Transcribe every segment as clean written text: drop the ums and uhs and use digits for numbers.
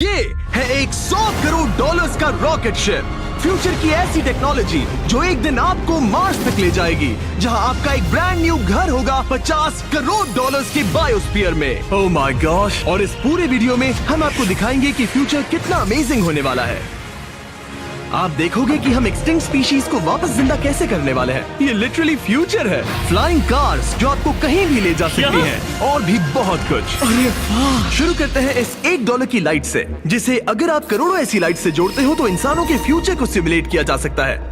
ये है एक 100 करोड़ डॉलर्स का रॉकेट शिप, फ्यूचर की ऐसी टेक्नोलॉजी जो एक दिन आपको मार्स तक ले जाएगी, जहां आपका एक ब्रांड न्यू घर होगा 50 करोड़ डॉलर्स के बायोस्फीयर में। Oh my gosh! और इस पूरे वीडियो में हम आपको दिखाएंगे कि फ्यूचर कितना अमेजिंग होने वाला है। आप देखोगे कि हम एक्सटिंक्ट स्पीशीज को वापस जिंदा कैसे करने वाले हैं। ये लिटरली फ्यूचर है। फ्लाइंग कार्स जो आपको कहीं भी ले जा सकती हैं, और भी बहुत कुछ। अरे वाह! शुरू करते हैं इस $1 की लाइट से, जिसे अगर आप करोड़ों ऐसी लाइट से जोड़ते हो तो इंसानों के फ्यूचर को सिमुलेट किया जा सकता है,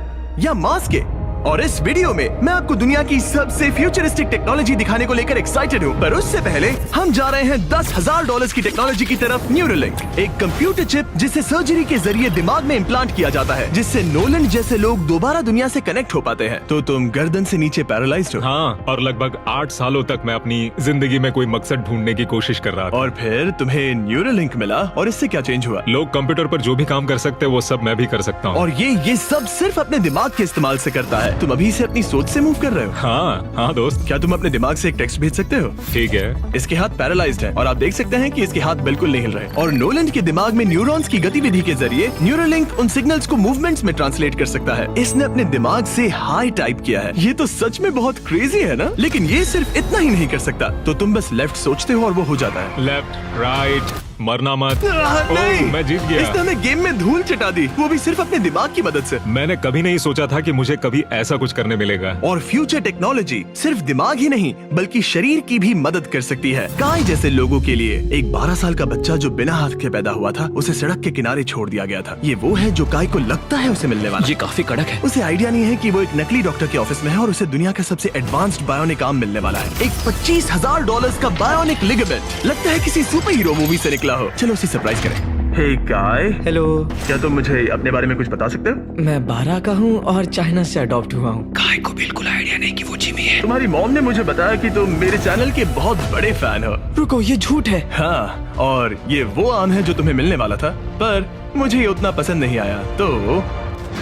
या मार्स के। और इस वीडियो में मैं आपको दुनिया की सबसे फ्यूचरिस्टिक टेक्नोलॉजी दिखाने को लेकर एक्साइटेड हूँ। पर उससे पहले हम जा रहे हैं $10,000 की टेक्नोलॉजी की तरफ। न्यूरोलिंक, एक कंप्यूटर चिप जिसे सर्जरी के जरिए दिमाग में इम्प्लांट किया जाता है, जिससे नोलन जैसे लोग दोबारा दुनिया से कनेक्ट हो पाते हैं। तो तुम गर्दन से नीचे पैरालाइज्ड हो। हाँ, और लगभग 8 सालों तक मैं अपनी जिंदगी में कोई मकसद ढूंढने की कोशिश कर रहा था। और फिर तुम्हें न्यूरोलिंक मिला, और इससे क्या चेंज हुआ? लोग कंप्यूटर पर जो भी काम कर सकते हैं वो सब मैं भी कर सकता हूँ। और ये सब सिर्फ अपने दिमाग के इस्तेमाल से करता है। तुम अभी से अपनी सोच से मूव कर रहे हो। हाँ दोस्त। क्या तुम अपने दिमाग से एक टेक्स्ट भेज सकते हो? ठीक है। इसके हाथ पैरालाइज्ड हैं, और आप देख सकते हैं कि इसके हाथ बिल्कुल नहीं हिल रहे। और नोलन के दिमाग में न्यूरॉन्स की गतिविधि के जरिए न्यूरोलिंक उन सिग्नल्स को मूवमेंट्स में ट्रांसलेट कर सकता है। इसने अपने दिमाग से हाई टाइप किया है। ये तो सच में बहुत क्रेजी है ना? लेकिन ये सिर्फ इतना ही नहीं कर सकता। तो तुम बस लेफ्ट सोचते हो और वो हो जाता है। लेफ्ट, राइट, मरना मत। नहीं, मैं जीत गया। इसने हमें गेम में धूल चटा दी, वो भी सिर्फ अपने दिमाग की मदद से। मैंने कभी नहीं सोचा था कि मुझे कभी ऐसा कुछ करने मिलेगा। और फ्यूचर टेक्नोलॉजी सिर्फ दिमाग ही नहीं बल्कि शरीर की भी मदद कर सकती है। काय जैसे लोगों के लिए एक 12 साल का बच्चा जो बिना हाथ के पैदा हुआ था, उसे सड़क के किनारे छोड़ दिया गया था। ये वो है जो काय को लगता है उसे मिलने वाला। ये काफी कड़क है। उसे आइडिया नहीं है कि वो एक नकली डॉक्टर के ऑफिस में है और उसे दुनिया का सबसे एडवांस्ड बायोनिक आर्म मिलने वाला है। एक $25,000 का बायोनिक लिगामेंट, लगता है किसी सुपर हीरो मूवी से निकला हो। चलो उसे सरप्राइज करें। हे काय, हेलो। क्या तुम मुझे अपने बारे में कुछ बता सकते हो? मैं 12 का हूँ और चाइना से अडॉप्ट हुआ हूँ। काय को बिल्कुल आइडिया नहीं कि वो जिमी है। तुम्हारी मॉम ने मुझे बताया कि तुम मेरे चैनल के बहुत बड़े फैन हो। रुको, ये झूठ है। हाँ, और ये वो आम है जो तुम्हें मिलने वाला था, पर मुझे ये उतना पसंद नहीं आया, तो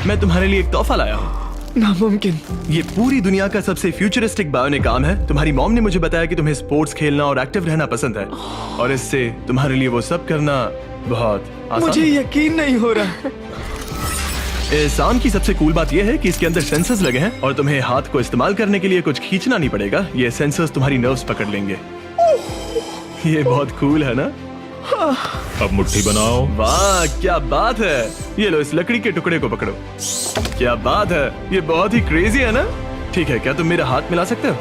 मैं तुम्हारे लिए एक तोहफा लाया हूँ। नामुमकिन। ये पूरी दुनिया का सबसे फ्यूचरिस्टिक बायोनिक आर्म है। तुम्हारी मॉम ने मुझे बताया कि तुम्हें स्पोर्ट्स खेलना और एक्टिव रहना पसंद है, और इससे तुम्हारे लिए वो सब करना बहुत आसान मुझे है। यकीन नहीं हो रहा। इस आर्म की सबसे कूल बात यह है कि इसके अंदर सेंसर्स लगे हैं, और तुम्हें हाथ को इस्तेमाल करने के लिए कुछ खींचना नहीं पड़ेगा। ये सेंसर्स तुम्हारी नर्व्स पकड़ लेंगे। ये बहुत कूल है ना? अब मुट्ठी बनाओ। वाह, क्या बात है! ये लो, इस लकड़ी के टुकड़े को पकड़ो। क्या बात है! ये बहुत ही क्रेजी है ना? ठीक है, क्या तुम मेरा हाथ मिला सकते हो?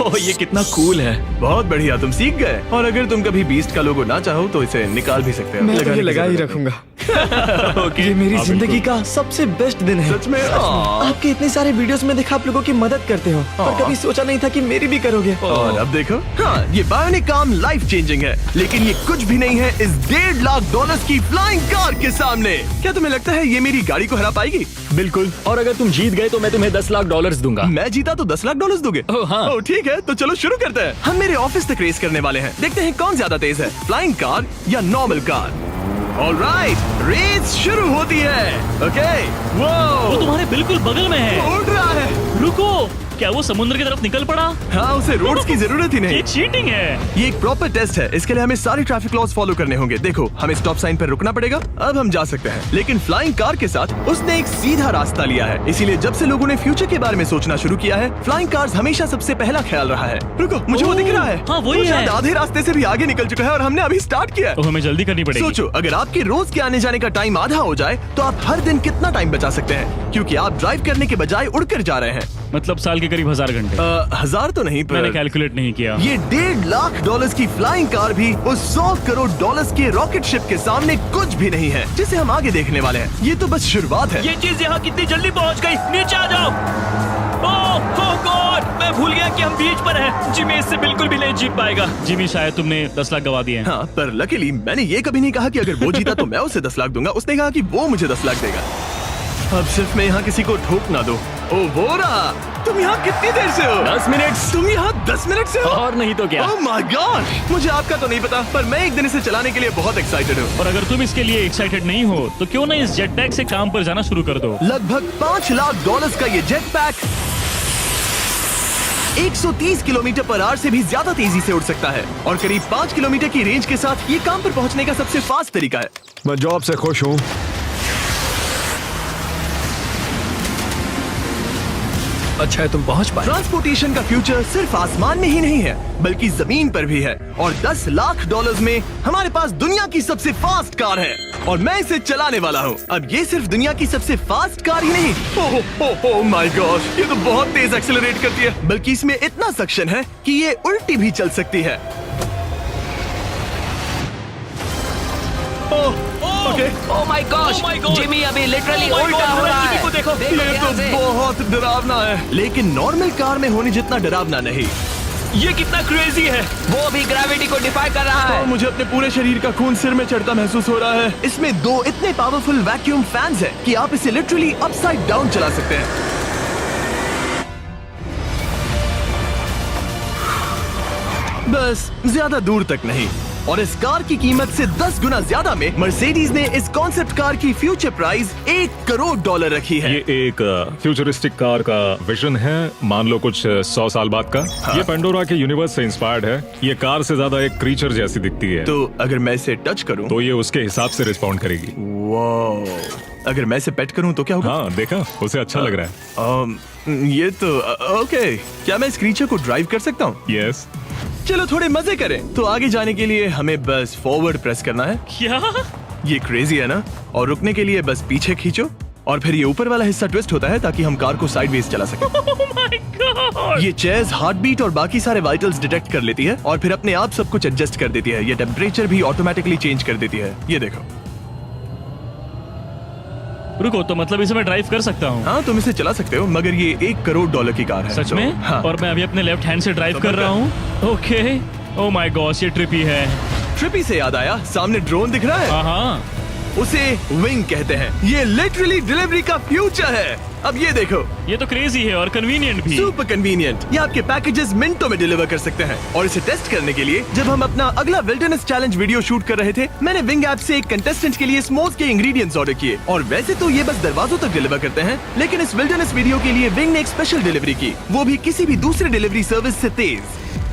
ओह, ये कितना कूल है। बहुत बढ़िया, तुम सीख गए। और अगर तुम कभी बीस्ट का लोगो ना चाहो तो इसे निकाल भी सकते हो। मैं तो लगाने ये की लगा ही जरूरत रखूंगा। ओके। ये मेरी हाँ, जिंदगी बिल्कुल। का सबसे बेस्ट दिन है। सच में? आपके इतने सारे वीडियोस में देखा आप लोगों की मदद करते हो, पर कभी सोचा नहीं था कि मेरी भी करोगे। और अब देखो, हाँ, ये बायोनिक आर्म लाइफ चेंजिंग है, लेकिन ये कुछ भी नहीं है इस $1.5 की फ्लाइंग कार के सामने। क्या तुम्हें लगता है ये मेरी गाड़ी को हरा पाएगी? बिल्कुल। और अगर तुम जीत गए तो मैं तुम्हें $10 लाख दूंगा। मैं जीता तो $10 लाख दोगे? ओह, हाँ। ओह, ठीक है, तो चलो शुरू करते हैं। हम मेरे ऑफिस तक रेस करने वाले हैं। देखते हैं कौन ज्यादा तेज है, फ्लाइंग कार या नॉर्मल कार। ऑलराइट, रेस शुरू होती है। ओके, वो तुम्हारे बिल्कुल बगल में है। उड़ रहा है। रुको, क्या वो समुद्र की तरफ निकल पड़ा? हाँ, उसे रोड्स की जरूरत ही नहीं। ये चीटिंग है। ये एक प्रॉपर टेस्ट है। इसके लिए हमें सारे ट्रैफिक लॉज फॉलो करने होंगे। देखो, हमें स्टॉप साइन पर रुकना पड़ेगा। अब हम जा सकते हैं, लेकिन फ्लाइंग कार के साथ उसने एक सीधा रास्ता लिया है। इसीलिए जब से लोगों ने फ्यूचर के बारे में सोचना शुरू किया है, फ्लाइंग कार्स हमेशा सबसे पहला ख्याल रहा है। रुको, मुझे वो दिख रहा है। हाँ, वही वो शायद है। आधे रास्ते से भी आगे निकल चुका है, और हमने अभी स्टार्ट किया है। तो हमें जल्दी करनी पड़ेगी। सोचो, अगर आपके रोज के आने जाने का टाइम आधा हो जाए तो आप हर दिन कितना टाइम बचा सकते हैं, क्योंकि आप ड्राइव करने के बजाय उड़कर जा रहे हैं। मतलब साल के करीब 1000 घंटे। 1000 तो नहीं, मैंने पर कैलकुलेट नहीं किया। ये $1.5 लाख की फ्लाइंग कार भी उस $100 करोड़ के रॉकेट शिप के सामने कुछ भी नहीं है, जिसे हम आगे देखने वाले हैं। ये तो बस शुरुआत है। ये चीज यहाँ कितनी जल्दी पहुँच गई। नीचे आ जाओ। ओह गॉड, मैं भूल गया कि हम बीच पर हैं। जिमी इससे बिल्कुल भी नहीं जीत पाएगा। जिमी, शायद तुमने 10 लाख गवा दिए हैं। हाँ, पर लकीली मैंने ये कभी नहीं कहा कि अगर वो जीता तो मैं उसे 10 लाख दूंगा। उसने कहा कि वो मुझे 10 लाख देगा। अब सिर्फ मैं यहाँ किसी को ठोक ना दो। ओ, वो रहा। तुम यहाँ कितनी देर से हो? 10 मिनट। तुम यहाँ 10 मिनट से हो? और नहीं तो क्या। ओह माय गॉड, मुझे आपका तो नहीं पता, पर मैं एक दिन इसे चलाने के लिए बहुत एक्साइटेड हूँ। और अगर तुम इसके लिए एक्साइटेड नहीं हो तो क्यों ना इस जेट पैक से काम पर जाना शुरू कर दो। लगभग $5 लाख का ये jet pack 130 kilometre per hour से भी ज्यादा तेजी से उड़ सकता है और करीब 5 किलोमीटर की रेंज के साथ ये काम पर पहुंचने का सबसे फास्ट तरीका है। मैं जॉब से खुश हूँ। अच्छा है तुम पहुंच पाए। ट्रांसपोर्टेशन का फ्यूचर सिर्फ आसमान में ही नहीं है बल्कि जमीन पर भी है और 10 लाख डॉलर्स में हमारे पास दुनिया की सबसे फास्ट कार है और मैं इसे चलाने वाला हूँ। अब ये सिर्फ दुनिया की सबसे फास्ट कार ही नहीं, ओह माय गॉड, ये तो बहुत तेज एक्सेलरेट करती है, बल्कि इसमें इतना सक्शन है कि ये उल्टी भी चल सकती है। Okay, oh my gosh, Oh my God! Jimmy अभी लिटरली Oh my उल्टा God, हो रहा जिमी है। को देखो। देखो ये ध्यान से। तो बहुत डरावना है, लेकिन नॉर्मल कार में होने जितना डरावना नहीं। ये कितना क्रेजी है। वो भी ग्रेविटी को डिफाई कर रहा और है। मुझे अपने पूरे शरीर का खून सिर में चढ़ता महसूस हो रहा है। इसमें 2 इतने पावरफुल वैक्यूम फैंस हैं कि आप इसे लिटरली अपसाइड डाउन चला सकते हैं। बस ज्यादा दूर तक नहीं। और इस कार की कीमत से 10 गुना ज्यादा में मर्सिडीज ने इस कॉन्सेप्ट कार की फ्यूचर प्राइस $1 करोड़ रखी है। ये एक फ्यूचरिस्टिक कार का विजन है, मान लो कुछ 100 साल बाद का। ये पेंडोरा के यूनिवर्स से इंस्पायर्ड है। ये कार से ज्यादा एक क्रीचर जैसी दिखती है, तो अगर मैं इसे टच करूं तो ये उसके हिसाब से रिस्पॉन्ड करेगी। वाह, अगर मैं इसे पेट करूं तो क्या होगा? हाँ देखा, उसे अच्छा लग रहा है। ये तो ओके, क्या मैं इस क्रीचर को ड्राइव कर सकता हूँ? यस, चलो थोड़े मजे करें। तो आगे जाने के लिए हमें बस फॉरवर्ड प्रेस करना है। क्या? ये क्रेजी है ना? और रुकने के लिए बस पीछे खींचो और फिर ये ऊपर वाला हिस्सा ट्विस्ट होता है ताकि हम कार को साइडवेज चला सकें। Oh my God! ये चेयर्स हार्ट बीट और बाकी सारे वाइटल्स डिटेक्ट कर लेती है और फिर अपने आप सब कुछ एडजस्ट कर देती है। ये टेम्परेचर भी ऑटोमेटिकली चेंज कर देती है। ये देखो। रुको, तो मतलब इसे मैं ड्राइव कर सकता हूँ? हाँ, तुम इसे चला सकते हो, मगर ये $1 करोड़ की कार है। सच तो, में? हाँ। और मैं अभी अपने लेफ्ट हैंड से ड्राइव कर रहा हूँ। ओके, ओह माय गॉश, ये ट्रिपी है। ट्रिपी से याद आया, सामने ड्रोन दिख रहा है, हाँ, उसे विंग कहते हैं। ये लिटरली डिलीवरी का फ्यूचर है। अब ये देखो, ये तो क्रेजी है और कन्वीनियंट भी। Super convenient. ये आपके पैकेजेस मिनटों में डिलीवर कर सकते हैं। और इसे टेस्ट करने के लिए जब हम अपना अगला विल्डरनेस चैलेंज वीडियो शूट कर रहे थे, मैंने विंग ऐप से एक कंटेस्टेंट के लिए स्मोक्स के इंग्रेडिएंट्स ऑर्डर किए। और वैसे तो ये बस दरवाजों तक डिलीवर करते हैं, लेकिन इस विल्डरनेस वीडियो के लिए विंग ने एक स्पेशल डिलीवरी की, वो भी किसी भी दूसरे डिलीवरी सर्विस से तेज।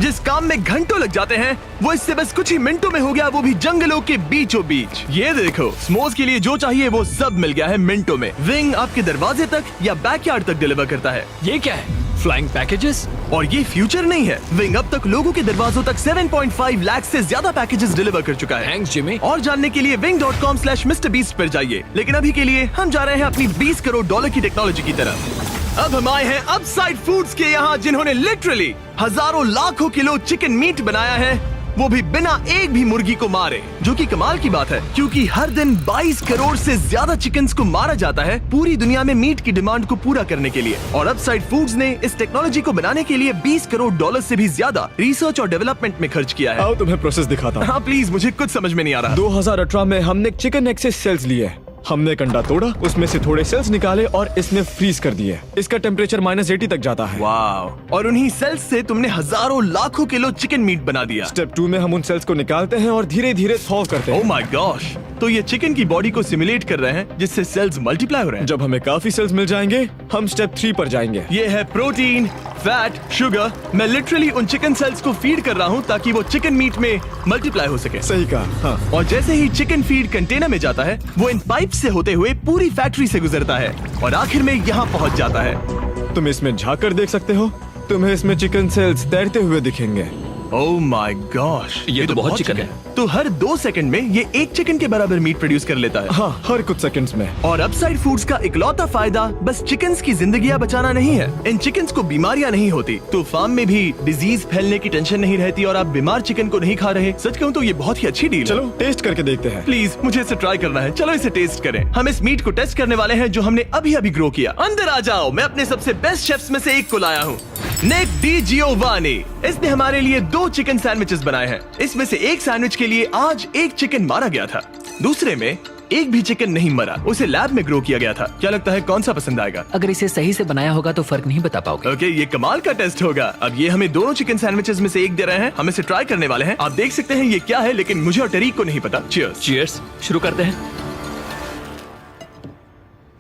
जिस काम में घंटों लग जाते हैं, वो इससे बस कुछ ही मिनटों में हो गया, वो भी जंगलों के बीचों बीच। ये देखो, स्मोक्स के लिए जो चाहिए वो सब मिल गया है मिनटों में। विंग आपके दरवाजे तक या बैकयार्ड तक डिलीवर करता है। ये क्या है? Flying packages? और ये फ्यूचर नहीं है, विंग अब तक लोगों के दरवाजों तक 7.5 लाख से ज्यादा पैकेजेस डिलीवर कर चुका है। Thanks Jimmy. और जानने के लिए wing.com/MrBeast पर जाइए। लेकिन अभी के लिए हम जा रहे हैं अपनी $20 करोड़ की टेक्नोलॉजी की तरफ। अब हम आए हैं अपसाइड फूड्स के यहाँ, जिन्होंने लिटरली हजारों लाखों किलो चिकन मीट बनाया है, वो भी बिना एक भी मुर्गी को मारे। जो कि कमाल की बात है, क्योंकि हर दिन 22 करोड़ से ज्यादा चिकन्स को मारा जाता है पूरी दुनिया में मीट की डिमांड को पूरा करने के लिए। और अपसाइड फूड्स ने इस टेक्नोलॉजी को बनाने के लिए $20 करोड़ से भी ज्यादा रिसर्च और डेवलपमेंट में खर्च किया है। आओ तुम्हें प्रोसेस दिखाता हूँ। हाँ प्लीज, मुझे कुछ समझ में नहीं आ रहा। 2018 में हमने चिकन एग से सेल्स लिए। हमने एक अंडा तोड़ा, उसमें से थोड़े सेल्स निकाले और इसमें फ्रीज कर दिए। इसका टेम्परेचर -80 तक जाता है। वाव! और उन्हीं सेल्स से तुमने हजारों लाखों किलो चिकन मीट बना दिया। स्टेप 2 में हम उन सेल्स को निकालते हैं और धीरे धीरे थॉव करते ओह हैं। My gosh! तो ये चिकन की बॉडी को सिमुलेट कर रहे हैं, जिससे सेल्स मल्टीप्लाई हो रहे हैं। जब हमें काफी सेल्स मिल जाएंगे, हम स्टेप 3 पर जाएंगे। ये है प्रोटीन, फैट, शुगर। मैं लिटरली उन चिकन सेल्स को फीड कर रहा हूँ ताकि वो चिकन मीट में मल्टीप्लाई हो सके। सही कहा, हाँ। और जैसे ही चिकन फीड कंटेनर में जाता है, वो इन पाइप से होते हुए पूरी फैक्ट्री से गुजरता है और आखिर में यहाँ पहुँच जाता है। तुम इसमें झाँक कर देख सकते हो, तुम्हें इसमें चिकन सेल्स तैरते हुए दिखेंगे। Oh my gosh! ये तो बहुत चिकन है। तो हर 2 सेकंड में ये 1 चिकन के बराबर मीट प्रोड्यूस कर लेता है। हाँ, हर कुछ सेकंड्स में। और अपसाइड फूड्स का इकलौता फायदा बस चिकन्स की जिंदगियां बचाना नहीं है। इन चिकन्स को बीमारियां नहीं होती, तो फार्म में भी डिजीज फैलने की टेंशन नहीं रहती और आप बीमार चिकन को नहीं खा रहे। सच कहूँ तो ये बहुत ही अच्छी डील है। चलो टेस्ट करके देखते हैं। प्लीज, मुझे इसे ट्राई करना है। चलो इसे टेस्ट करें। हम इस मीट को टेस्ट करने वाले हैं जो हमने अभी अभी ग्रो किया। अंदर आ जाओ, मैं अपने सबसे बेस्ट शेफ्स में से एक को लाया हूँ, निक डी जियोवानी। इसने हमारे लिए 2 चिकन सैंडविचेस बनाए हैं। इसमें से एक सैंडविच के लिए आज 1 चिकन मारा गया था, दूसरे में एक भी चिकन नहीं मरा, उसे लैब में ग्रो किया गया था। क्या लगता है कौन सा पसंद आएगा? अगर इसे सही से बनाया होगा तो फर्क नहीं बता पाओगे। ओके, ये कमाल का टेस्ट होगा। अब ये हमें दोनों चिकन सैंडविचेस में से एक दे रहे हैं, हम इसे ट्राई करने वाले हैं। आप देख सकते हैं ये क्या है, लेकिन मुझे और टरीक को नहीं पता। चीयर्स। चीयर्स। शुरू करते हैं।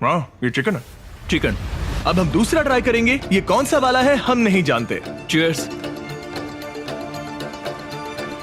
वाह, ये चिकन है। चिकन। अब हम दूसरा ट्राई करेंगे। ये कौन सा वाला है हम नहीं जानते। Cheers।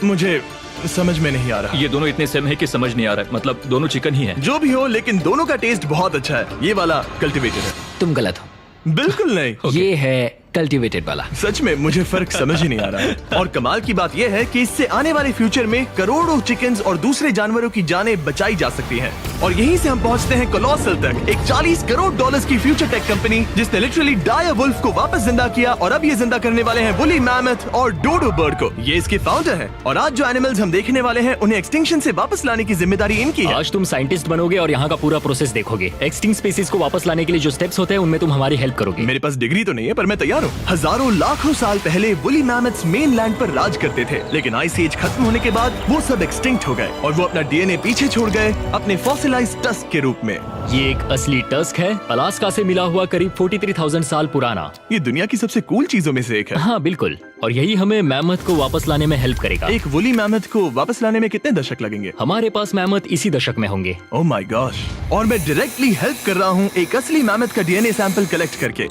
मुझे समझ में नहीं आ रहा। ये दोनों इतने सेम है कि समझ नहीं आ रहा है। मतलब दोनों चिकन ही है। जो भी हो, लेकिन दोनों का टेस्ट बहुत अच्छा है। ये वाला कल्टीवेटेड है। तुम गलत हो। बिल्कुल नहीं। ये है कल्टीवेटेड वाला। सच में मुझे फर्क समझ ही नहीं आ रहा है। और कमाल की बात यह है कि इससे आने वाले फ्यूचर में करोड़ों चिकन्स और दूसरे जानवरों की जानें बचाई जा सकती हैं। और यहीं से हम पहुंचते हैं कोलोसल तक, एक 40 करोड़ डॉलर्स की फ्यूचर टेक कंपनी जिसने लिटरली डायर वुल्फ को वापस जिंदा किया और अब ये जिंदा करने वाले हैं वुली मैमथ और डोडो बर्ड को। ये इसके फाउंडर हैं और आज जो एनिमल्स हम देखने वाले हैं उन्हें एक्सटिंक्शन से वापस लाने की जिम्मेदारी इनकी है। आज तुम साइंटिस्ट बनोगे और यहाँ का पूरा प्रोसेस देखोगे। एक्सटिंक्ट स्पीसीज को वापस लाने के लिए जो स्टेप्स होते हैं उनमें तुम हमारी हेल्प करोगे। मेरे पास डिग्री तो नहीं है पर मैं तैयार हूँ। हजारों लाखों साल पहले वुली मैमथ्स मेनलैंड पर राज करते थे, लेकिन आइस एज खत्म होने के बाद वो सब एक्सटिंक्ट हो गए और वो अपना डीएनए पीछे छोड़ गए अपने फॉसिलाइज्ड टस्क के रूप में। ये एक असली टस्क है, अलास्का से मिला हुआ, करीब 43,000 साल पुराना। ये दुनिया की सबसे कूल चीजों में से एक है। हाँ बिल्कुल, और यही हमें मैमथ को वापस लाने में हेल्प करेगा। एक वुली मैमथ को वापस लाने में कितने दशक लगेंगे? हमारे पास मैमथ इसी दशक में होंगे। Oh my gosh. और मैं डायरेक्टली हेल्प कर रहा हूँ एक असली मैमथ का डीएनए सैंपल कलेक्ट करके।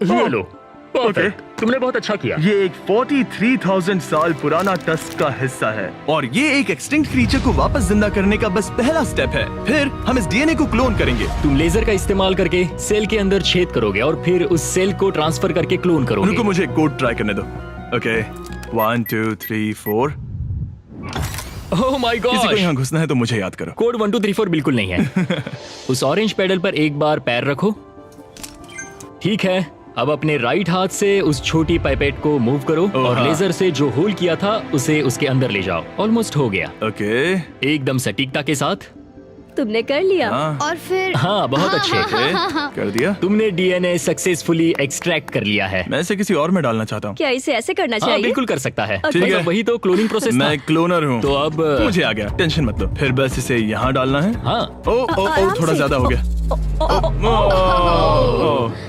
लो, परफेक्ट, तुमने बहुत अच्छा किया। ये एक 43,000 साल पुराना टस्क का हिस्सा है और ये एक एक्सटिंक्ट क्रीचर को वापस जिंदा करने का बस पहला स्टेप है। फिर हम इस डीएनए को क्लोन करेंगे। तुम लेजर का इस्तेमाल करके सेल के अंदर छेद करोगे और फिर उस सेल को ट्रांसफर करके क्लोन करोगे। रुको, मुझे कोड ट्राई करने दो। ओके, 1 2 3 4। ओह माय किसी को गॉड, यहाँ घुसना है तो मुझे याद करो। कोड 1 2 3 4 बिल्कुल नहीं है। उस ऑरेंज पेडल पर एक बार पैर रखो। ठीक है, अब अपने राइट हाथ से उस छोटी पाइपेट को मूव करो और हाँ। लेजर से जो होल किया था उसे उसके अंदर ले जाओ। ऑलमोस्ट हो गया, ओके, एकदम सटीकता के साथ। तुमने कर लिया। हाँ। और फिर हाँ बहुत अच्छे। ओके, कर दिया। तुमने डीएनए सक्सेसफुली एक्सट्रैक्ट कर लिया है। मैं इसे किसी और में डालना चाहता हूँ। क्या इसे ऐसे करना हाँ चाहिए? बिल्कुल कर सकता है। ठीक है। मतलब वही तो क्लोनिंग प्रोसेस था। मैं क्लोनर हूँ तो अब मुझे आ गया, टेंशन मत लो। फिर बस इसे यहाँ डालना है। हाँ, ओ ओ ओ, आराम थोड़ा से। ज्यादा हो गया।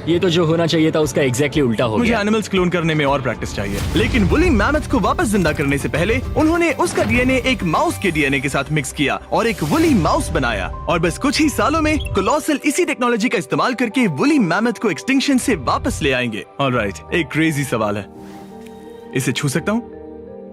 ये तो जो होना चाहिए था उसका एग्जैक्टली उल्टा हो मुझे गया। एनिमल्स क्लोन करने में और प्रैक्टिस चाहिए। लेकिन वुली मैमथ को वापस जिंदा करने से पहले उन्होंने उसका डीएनए एक माउस के डीएनए के साथ मिक्स किया और एक वुली माउस बनाया। और बस कुछ ही सालों में कोलोसल इसी टेक्नोलॉजी का इस्तेमाल करके वुली मैमथ को एक्सटिंक्शन से वापस ले आएंगे। ऑलराइट, एक क्रेजी सवाल है, इसे छू सकता हूँ?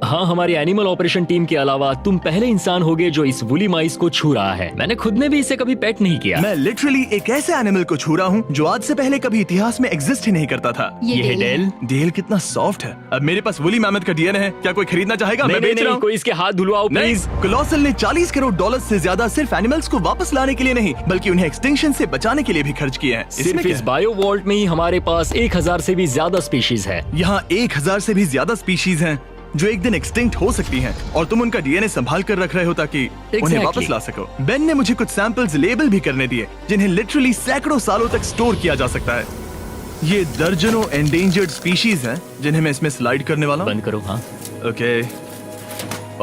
हाँ, हमारी एनिमल ऑपरेशन टीम के अलावा तुम पहले इंसान होगे जो इस वुली माइस को छू रहा है। मैंने खुद ने भी इसे कभी पेट नहीं किया। मैं लिटरली एक ऐसे एनिमल को छू रहा हूँ जो आज से पहले कभी इतिहास में एग्जिस्ट ही नहीं करता था। ये है डेल। डेल कितना सॉफ्ट है। अब मेरे पास वुली मैमथ का डीएनए है, क्या कोई खरीदना चाहेगा? मैं बेच रहा हूँ। कोई इसके हाथ धुलवाओ नहीं, प्लीज। कोलोसल ने 40 करोड़ डॉलर से ज्यादा सिर्फ एनिमल्स को वापस लाने के लिए नहीं बल्कि उन्हें एक्सटिंक्शन से बचाने के लिए भी खर्च किए हैं। सिर्फ इस बायो वॉल्ट में ही हमारे पास 1000 से भी ज्यादा स्पीशीज है। यहाँ 1000 से भी ज्यादा स्पीशीज हैं जो एक दिन एक्सटिंक्ट हो सकती हैं और तुम उनका डीएनए संभाल कर रख रहे हो ताकि उन्हें Exactly. वापस ला सको। बेन ने मुझे कुछ सैंपल्स लेबल भी करने दिए जिन्हें लिटरली सैकड़ों सालों तक स्टोर किया जा सकता है। ये दर्जनों एंडेंजर्ड स्पीशीज हैं जिन्हें मैं इसमें स्लाइड करने वाला हूँ। बंद करो। हाँ ओके,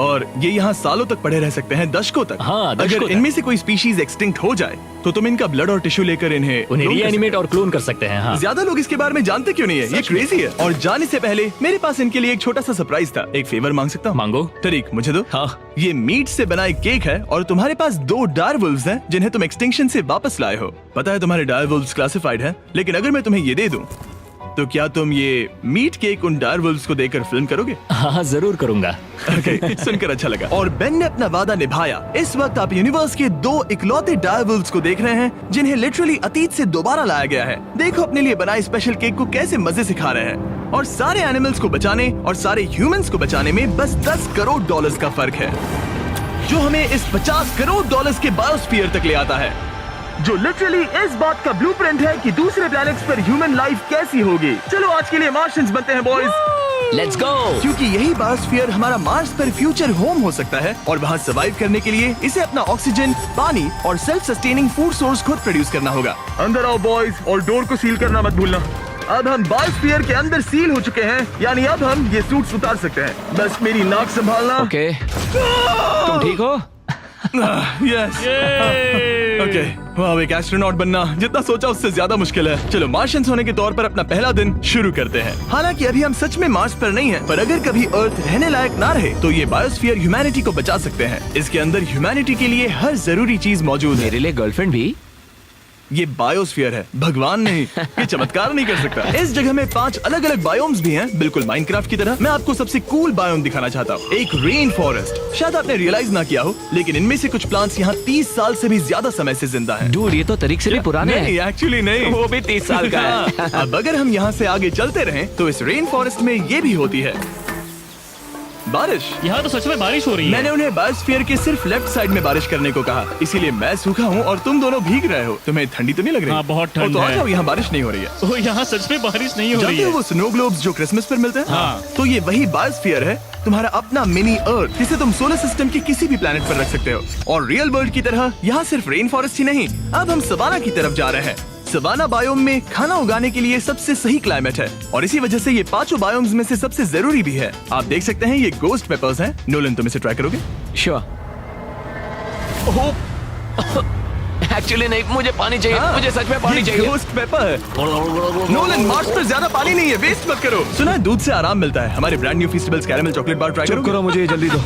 और ये यहाँ सालों तक पड़े रह सकते हैं, दशकों तक। हाँ, दशकों अगर तक। इनमें से कोई स्पीशीज एक्सटिंक्ट हो जाए तो तुम इनका ब्लड और टिश्यू लेकर उन्हें clone कर रीएनिमेट और क्लोन कर सकते हैं। हाँ सकते। ज्यादा लोग इसके बारे में जानते क्यों नहीं है? ये क्रेजी है। और जाने से पहले मेरे पास इनके लिए एक छोटा सा सरप्राइज था। एक फेवर मांग सकता हूँ? मांगो। तरीक मुझे दो। हाँ। ये मीट से बना एक केक है और तुम्हारे पास 2 डायरवुल्व्स हैं जिन्हें तुम एक्सटिंक्शन से वापस लाए हो। पता है तुम्हारे डायरवुल्व्स क्लासिफाइड हैं, लेकिन अगर मैं तुम्हें ये दे दूं तो क्या तुम ये मीट केक उन डायरवुल्व्स को देकर फिल्म करोगे? हाँ जरूर करूंगा। Okay, सुनकर अच्छा लगा। और बेन ने अपना वादा निभाया। इस वक्त आप यूनिवर्स के 2 इकलौते डायरवुल्व्स को देख रहे हैं जिन्हें लिटरली अतीत से दोबारा लाया गया है। देखो अपने लिए बनाए स्पेशल केक को कैसे मजे से खा रहे हैं। और सारे एनिमल्स को बचाने और सारे ह्यूमंस को बचाने में बस 10 करोड़ डॉलर्स का फर्क है, जो हमें इस 50 करोड़ डॉलर्स के बायोस्फीयर तक ले आता है, जो लिटरली इस बात का ब्लूप्रिंट है कि दूसरे प्लैनेट्स पर ह्यूमन लाइफ कैसी होगी। चलो आज के लिए मार्शियंस बनते हैं बॉयज। Let's go. क्योंकि यही बायोस्फीयर हमारा मार्स पर फ्यूचर होम हो सकता है और वहाँ सर्वाइव करने के लिए इसे अपना ऑक्सीजन, पानी और सेल्फ सस्टेनिंग फूड सोर्स खुद प्रोड्यूस करना होगा। अंदर आओ बॉयज और डोर को सील करना मत भूलना। अब हम बायोस्फीयर के अंदर सील हो चुके हैं, यानी अब हम ये सूट्स उतार सकते हैं। बस मेरी नाक संभालना। ओके, तुम ठीक हो? यस। ओके, वाह, एक एस्ट्रोनॉट बनना जितना सोचा उससे ज्यादा मुश्किल है। चलो मार्शियंस होने के तौर पर अपना पहला दिन शुरू करते हैं। हालांकि अभी हम सच में मार्स पर नहीं हैं, पर अगर कभी अर्थ रहने लायक ना रहे तो ये बायोस्फीयर ह्यूमैनिटी को बचा सकते हैं। इसके अंदर ह्यूमैनिटी के लिए हर जरूरी चीज मौजूद है। मेरे लिए गर्लफ्रेंड भी? ये बायोस्फीयर है, भगवान नहीं, ये चमत्कार नहीं कर सकता। इस जगह में 5 अलग अलग बायोम्स भी हैं, बिल्कुल माइनक्राफ्ट की तरह। मैं आपको सबसे कूल बायोम दिखाना चाहता हूँ, एक रेन फॉरेस्ट। शायद आपने रियलाइज ना किया हो, लेकिन इनमें से कुछ प्लांट्स यहाँ 30 साल से भी ज्यादा समय से जिंदा हैं। डूड, ये तो तरीक से भी पुराने नहीं, हैं। एक्चुअली नहीं, वो भी 30 साल का है। हाँ, अब अगर हम यहाँ से आगे चलते रहें, तो इस रेन फॉरेस्ट में ये भी होती है बारिश। यहाँ तो सच में बारिश हो रही है। मैंने उन्हें बायोस्फीयर के सिर्फ लेफ्ट साइड में बारिश करने को कहा, इसीलिए मैं सूखा हूँ और तुम दोनों भीग रहे हो। तुम्हें ठंडी तो नहीं लग रही? हाँ, बहुत ठंड तो आ है। जाओ, यहाँ बारिश नहीं हो रही है। ओ, यहाँ सच में बारिश नहीं हो रही जानते हो है। वो स्नो ग्लोब्स जो क्रिसमस पर मिलते हैं? हाँ। तो ये वही बायोस्फीयर है, तुम्हारा अपना मिनी अर्थ, जिसे तुम सोलर सिस्टम के किसी भी प्लेनेट पर रख सकते हो। और रियल वर्ल्ड की तरह यहाँ सिर्फ रेन फॉरेस्ट ही नहीं, अब हम सवाना की तरफ जा रहे हैं। सवाना बायोम में खाना उगाने के लिए सबसे सही क्लाइमेट है और इसी वजह से ये 5 बायोम्स में से सबसे जरूरी भी है। आप देख सकते हैं ये गोस्ट पेपर्स हैं। नोलन, तुम इसे ट्राई करोगे? श्योर। एक्चुअली नहीं, मुझे पानी चाहिए। हाँ, मुझे सच में पानी ये चाहिए। गोस्ट पेपर है। नोलन, मार्स पर ज्यादा पानी नहीं है, वेस्ट मत करो। सुना है दूध से आराम मिलता है। हमारे brand new festivals caramel chocolate bar try चुप करोगे? करो, मुझे जल्दी दो।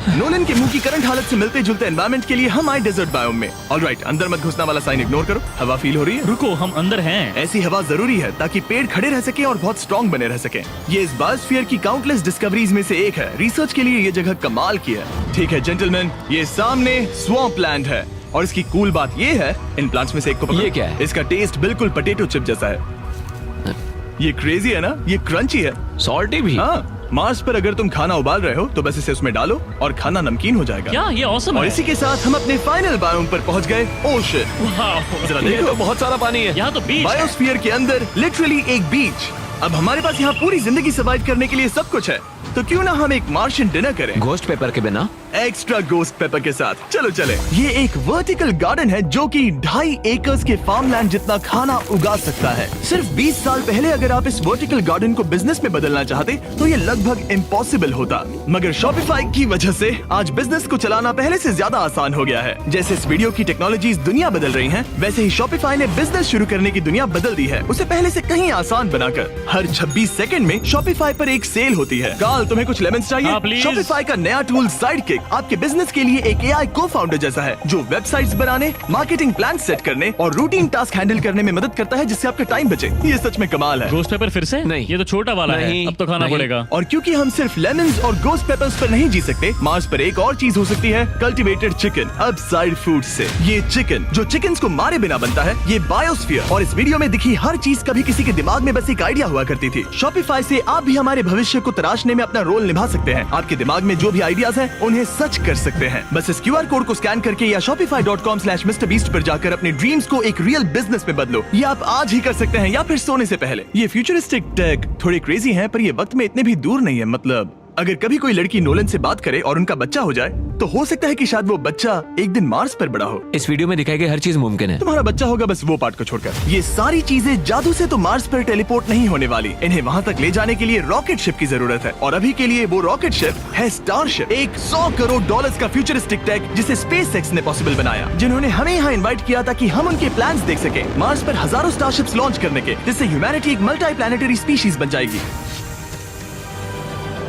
नोलन के मुंह की करंट हालत से मिलते जुलते एनवायरनमेंट के लिए हम आए डेजर्ट बायोम में। ऑलराइट, अंदर मत घुसना वाला साइन इग्नोर करो। हवा फील हो रही है? रुको, हम अंदर हैं। ऐसी हवा जरूरी है ताकि पेड़ खड़े रह सके और बहुत स्ट्रॉन्ग बने रह सके। ये इस बायोस्फीयर की काउंटलेस डिस्कवरीज में से एक है। रिसर्च के लिए ये जगह कमाल की है। ठीक है जेंटलमैन, ये सामने स्वैम्प लैंड है और इसकी कूल बात ये है, इन प्लांट्स में से एक को पकड़ो। ये क्या है? इसका टेस्ट बिल्कुल पोटैटो चिप जैसा है। ये क्रेजी है ना? ये क्रंची है। सॉल्टी भी। हाँ, मार्स पर अगर तुम खाना उबाल रहे हो तो बस इसे उसमें डालो और खाना नमकीन हो जाएगा। क्या ये ऑसम और है? इसी के साथ हम अपने फाइनल बायोम पर पहुंच गए, ओशन। वाह, जरा ये देखो, तो बहुत सारा पानी है। यहाँ तो बीच है। बायोस्फीयर के अंदर लिटरली एक बीच। अब हमारे पास यहाँ पूरी जिंदगी सर्वाइव करने के लिए सब कुछ है, तो क्यों ना हम एक मार्शियन डिनर करें गोस्ट पेपर के बिना। एक्स्ट्रा गोस्ट पेपर के साथ। चलो चले। ये एक वर्टिकल गार्डन है जो कि 2.5 एकर्स के फार्मलैंड जितना खाना उगा सकता है। सिर्फ 20 साल पहले अगर आप इस वर्टिकल गार्डन को बिजनेस में बदलना चाहते तो ये लगभग इम्पॉसिबल होता, मगर शॉपिफाई की वजह से आज बिजनेस को चलाना पहले से ज्यादा आसान हो गया है। जैसे इस वीडियो की टेक्नोलॉजीज दुनिया बदल रही हैं, वैसे ही शॉपिफाई ने बिजनेस शुरू करने की दुनिया बदल दी है, उसे पहले से कहीं आसान बनाकर। हर 26 सेकंड में शॉपिफाई पर एक सेल होती है। काल, तुम्हें कुछ लेमन्स चाहिए? हाँ, प्लीज। शॉपिफाई का नया टूल साइडकिक आपके बिजनेस के लिए एक AI को-फाउंडर जैसा है, जो वेबसाइट्स बनाने, मार्केटिंग प्लान सेट करने और रूटीन टास्क हैंडल करने में मदद करता है, जिससे आपका टाइम बचे। ये सच में कमाल है। गोस्ट पेपर फिर से? नहीं। ये तो छोटा वाला है, नहीं, अब तो खाना नहीं। पड़ेगा। और क्योंकि हम सिर्फ लेमन्स और गोस्ट पेपर्स पर नहीं जी सकते, मार्स पर एक और चीज हो सकती है, कल्टीवेटेड चिकन, अब साइड फूड से। ये चिकन जो चिकन्स को मारे बिना बनता है, ये बायोस्फीयर और इस वीडियो में दिखी हर चीज कभी किसी के दिमाग में बस एक आइडिया हुआ करती थी। शॉपिफाई से आप भी हमारे भविष्य को तराशने में अपना रोल निभा सकते हैं। आपके दिमाग में जो भी आइडियाज हैं, उन्हें सच कर सकते हैं। बस इस QR कोड को स्कैन करके या shopify.com/MrBeast पर जाकर अपने ड्रीम्स को एक रियल बिजनेस में बदलो। ये आप आज ही कर सकते हैं या फिर सोने से पहले। ये फ्यूचरिस्टिक टेक थोड़ी क्रेजी है, पर ये वक्त में इतने भी दूर नहीं है। मतलब अगर कभी कोई लड़की नोलन से बात करे और उनका बच्चा हो जाए, तो हो सकता है कि शायद वो बच्चा एक दिन मार्स पर बड़ा हो। इस वीडियो में दिखाई गई हर चीज मुमकिन है। तुम्हारा बच्चा होगा, बस वो पार्ट को छोड़कर। ये सारी चीजें जादू से तो मार्स पर टेलीपोर्ट नहीं होने वाली। इन्हें वहाँ तक ले जाने के लिए रॉकेट शिप की जरूरत है, और अभी के लिए वो रॉकेट शिप है स्टारशिप, एक $100 करोड़ का फ्यूचरिस्टिक टेक जिसे स्पेसएक्स ने पॉसिबल बनाया, जिन्होंने हमें यहाँ इन्वाइट किया ताकि हम उनके प्लान्स देख सके मार्स पर हजारों स्टारशिप्स लॉन्च करने के, जिससे ह्यूमैनिटी एक मल्टी प्लैनेटरी स्पीशीज बन जाएगी।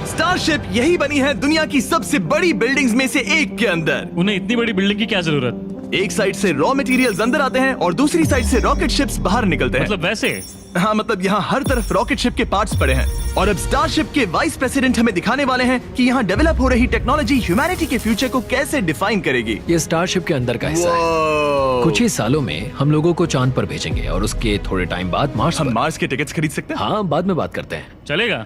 स्टारशिप यही बनी है दुनिया की सबसे बड़ी बिल्डिंग्स में से एक के अंदर। उन्हें इतनी बड़ी बिल्डिंग की क्या जरूरत? एक साइड से रॉ मटेरियल्स अंदर आते हैं और दूसरी साइड से रॉकेट शिप्स बाहर निकलते हैं। मतलब वैसे? हाँ, मतलब यहाँ हर तरफ रॉकेट शिप के पार्ट्स पड़े हैं। और अब स्टारशिप के वाइस प्रेसिडेंट हमें दिखाने वाले हैं कि यहाँ डेवलप हो रही टेक्नोलॉजी ह्यूमैनिटी के फ्यूचर को कैसे डिफाइन करेगी। ये स्टारशिप के अंदर का हिस्सा है। कुछ ही सालों में हम लोगों को चांद पर भेजेंगे और उसके थोड़े टाइम बाद मार्स हम पर। मार्स के टिकट्स खरीद सकते हैं? हाँ, बाद में बात करते हैं। चलेगा।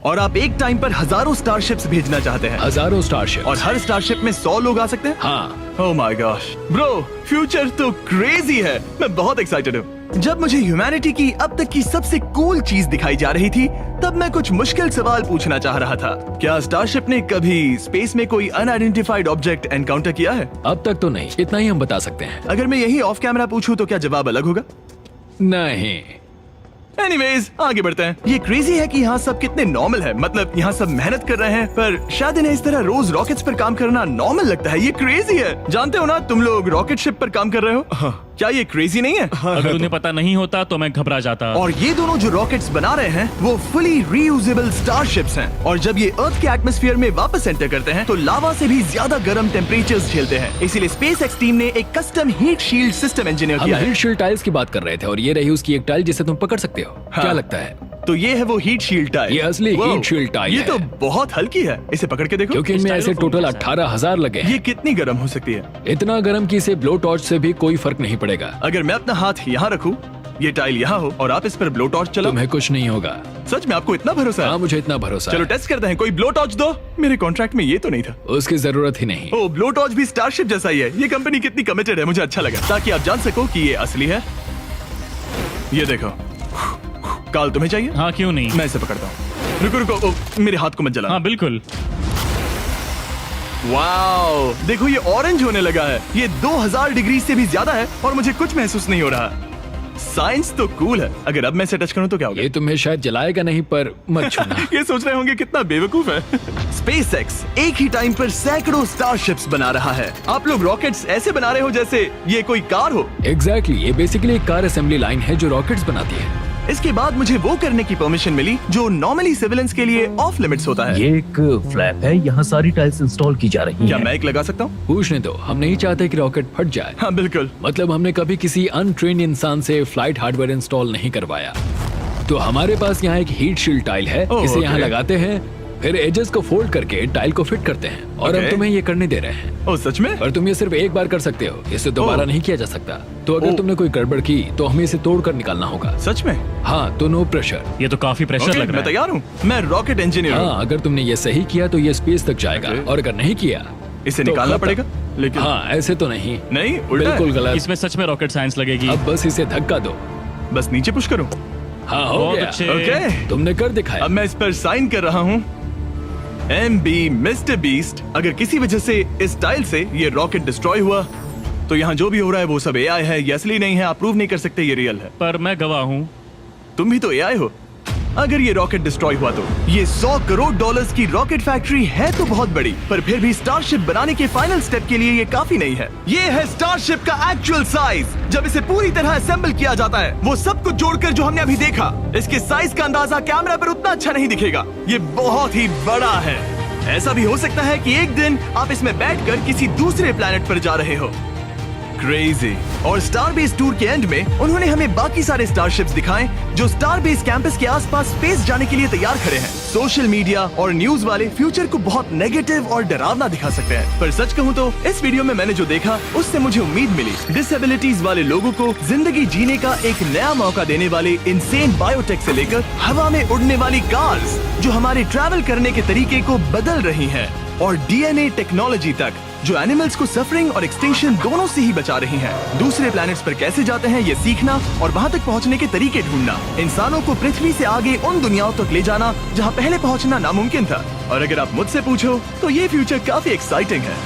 और आप एक टाइम पर हजारों स्टारशिप्स भेजना चाहते हैं, हजारों स्टारशिप। और हर स्टारशिप में 100 लोग आ सकते हैं? हाँ। Oh my gosh bro, future तो क्रेजी है। मैं बहुत एक्साइटेड हूँ। जब मुझे ह्यूमैनिटी की अब तक की सबसे कूल चीज दिखाई जा रही थी, तब मैं कुछ मुश्किल सवाल पूछना चाह रहा था। क्या स्टारशिप ने कभी स्पेस में कोई अनआइडेंटिफाइड ऑब्जेक्ट एनकाउंटर किया है? अब तक तो नहीं, इतना ही हम बता सकते हैं। अगर मैं यही ऑफ कैमरा पूछूं तो क्या जवाब अलग होगा? नहीं। एनीवेज, आगे बढ़ते हैं। ये क्रेजी है कि यहाँ सब कितने नॉर्मल है। मतलब यहाँ सब मेहनत कर रहे हैं, पर शायद इन्हें इस तरह रोज रॉकेट्स पर काम करना नॉर्मल लगता है। ये क्रेजी है। जानते हो ना, तुम लोग रॉकेट शिप पर काम कर रहे हो। क्या ये क्रेजी नहीं है? अगर उन्हें पता नहीं होता तो मैं घबरा जाता। और ये दोनों जो रॉकेट्स बना रहे हैं वो फुली रीयूजेबल स्टारशिप्स हैं और जब ये अर्थ के एटमॉस्फेयर में वापस एंटर करते हैं तो लावा से भी ज्यादा गर्म टेम्परेचर्स झेलते हैं। इसीलिए स्पेसएक्स टीम ने एक custom heat shield system engineer हम किया है। हीट शील्ड टाइल्स की बात कर रहे थे और ये रही उसकी एक टाइल जिसे तुम पकड़ सकते हो। क्या लगता है? तो ये है वो हीट शील्ड टाइल। ये असली Wow, हीट शील्ड टाइल ये है। तो बहुत हल्की है, इसे पकड़ के देखो। क्योंकि इनमें ऐसे टोटल 18,000 लगे हैं। ये कितनी गर्म हो सकती है? इतना गर्म कि इसे ब्लो टॉर्च से भी कोई फर्क नहीं पड़ेगा। अगर मैं अपना हाथ यहाँ रखूं, ये टाइल यहाँ हो और आप इस पर ब्लो टॉर्च चलाओ, तुम्हें कुछ नहीं होगा। सच में आपको इतना भरोसा है? हाँ, मुझे इतना भरोसा चलो है। टेस्ट करते हैं। कोई ब्लो टॉर्च दो। मेरे कॉन्ट्रैक्ट में ये तो नहीं था। उसकी जरूरत ही नहीं। ओ, ब्लो टॉर्च भी स्टारशिप जैसा ही है। ये कंपनी कितनी कमिटेड है, मुझे अच्छा लगा, ताकि आप जान सको कि ये असली है। ये देखो, काल तुम्हें चाहिए? हाँ, क्यों नहीं। मैं इसे पकड़ता हूँ। रुको रुको, ओ, मेरे हाथ को मत जला। हाँ बिल्कुल। वाओ, देखो ये ऑरेंज होने लगा है। ये 2000 डिग्री से भी ज्यादा है और मुझे कुछ महसूस नहीं हो रहा। साइंस तो कूल है। अगर अब मैं इसे टच करूं तो क्या होगा? ये तुम्हें शायद जलाएगा नहीं, पर मत छूना। ये सोच रहे होंगे कितना बेवकूफ है। स्पेसएक्स एक ही टाइम पर सैकड़ों स्टारशिप्स बना रहा है। आप लोग रॉकेट्स ऐसे बना रहे हो जैसे ये कोई कार हो। एग्जैक्टली, ये बेसिकली एक कार असेंबली लाइन है जो रॉकेट्स बनाती है। इसके बाद मुझे वो करने की परमिशन मिली जो नॉर्मली सिविलियंस के लिए ऑफ लिमिट्स होता है। ये एक फ्लैप है, यहाँ सारी टाइल्स इंस्टॉल की जा रही क्या हैं। मैं एक लगा सकता हूँ? पूछने दो, हम नहीं चाहते कि रॉकेट फट जाए। हाँ बिल्कुल। मतलब हमने कभी किसी अनट्रेन्ड इंसान से फ्लाइट हार्डवेयर इंस्टॉल नहीं करवाया। तो हमारे पास यहाँ एक हीट शील्ड टाइल है। ओह, इसे यहाँ okay. लगाते हैं, फिर एजेस को फोल्ड करके टाइल को फिट करते हैं और हम Okay. तुम्हें ये करने दे रहे हैं। ओ सच में? पर तुम ये सिर्फ एक बार कर सकते हो, इसे दोबारा ओह। नहीं किया जा सकता। तो अगर ओह। तुमने कोई गड़बड़ की तो हमें इसे तोड़ कर निकालना होगा। सच में? हाँ, तो नो प्रेशर। ये तो काफी प्रेशर Okay, लग रहा मैं है। तैयार हूँ। मैं रॉकेट इंजीनियर हूँ। हाँ, अगर तुमने ये सही किया तो ये स्पेस तक जाएगा Okay. और अगर नहीं किया इसे तो निकालना खत्म। पड़ेगा। लेकिन हाँ, ऐसे तो नहीं। नहीं, उल्टा है। बिल्कुल गलत। इसमें सच में रॉकेट साइंस लगेगी। अब बस इसे धक्का दो। बस नीचे पुश करूँ। हाँ, हो बहुत गया। अच्छे। ओके, तुमने कर दिखाया। अब मैं इस पर साइन कर रहा हूँ। MB mister beast. अगर किसी वजह से इस टाइल से ये रॉकेट डिस्ट्रॉय हुआ तो यहाँ जो भी हो रहा है वो सब AI है, ये असली नहीं है। आप प्रूव नहीं कर सकते ये रियल है। पर मैं गवाह हूँ। तुम भी तो AI हो। अगर ये रॉकेट डिस्ट्रॉय हुआ तो ये $100 करोड़ की रॉकेट फैक्ट्री है तो बहुत बड़ी, पर फिर भी स्टारशिप बनाने के फाइनल स्टेप के लिए ये काफी नहीं है। ये है स्टारशिप का एक्चुअल साइज। जब इसे पूरी तरह असेंबल किया जाता है, वो सब कुछ जोड़कर जो हमने अभी देखा, इसके साइज का अंदाजा कैमरा पर उतना अच्छा नहीं दिखेगा। ये बहुत ही बड़ा है। ऐसा भी हो सकता है कि एक दिन आप इसमें बैठकर किसी दूसरे प्लेनेट पर जा रहे हो। क्रेजी। और स्टारबेस टूर के एंड में उन्होंने हमें बाकी सारे स्टारशिप्स दिखाए जो स्टारबेस कैंपस के आसपास स्पेस जाने के लिए तैयार खड़े हैं। सोशल मीडिया और न्यूज वाले फ्यूचर को बहुत नेगेटिव और डरावना दिखा सकते हैं, पर सच कहूँ तो इस वीडियो में मैंने जो देखा उससे मुझे उम्मीद मिली। डिसेबिलिटीज वाले लोगों को जिंदगी जीने का एक नया मौका देने वाले इंसेन बायोटेक से लेकर हवा में उड़ने वाली कार्स जो हमारे ट्रैवल करने के तरीके को बदल रही है, और DNA टेक्नोलॉजी तक जो एनिमल्स को सफरिंग और एक्सटिंक्शन दोनों से ही बचा रही हैं। दूसरे प्लैनेट्स पर कैसे जाते हैं ये सीखना और वहां तक पहुंचने के तरीके ढूंढना, इंसानों को पृथ्वी से आगे उन दुनियाओं तक ले जाना जहां पहले पहुंचना नामुमकिन था। और अगर आप मुझसे पूछो तो ये फ्यूचर काफी एक्साइटिंग है।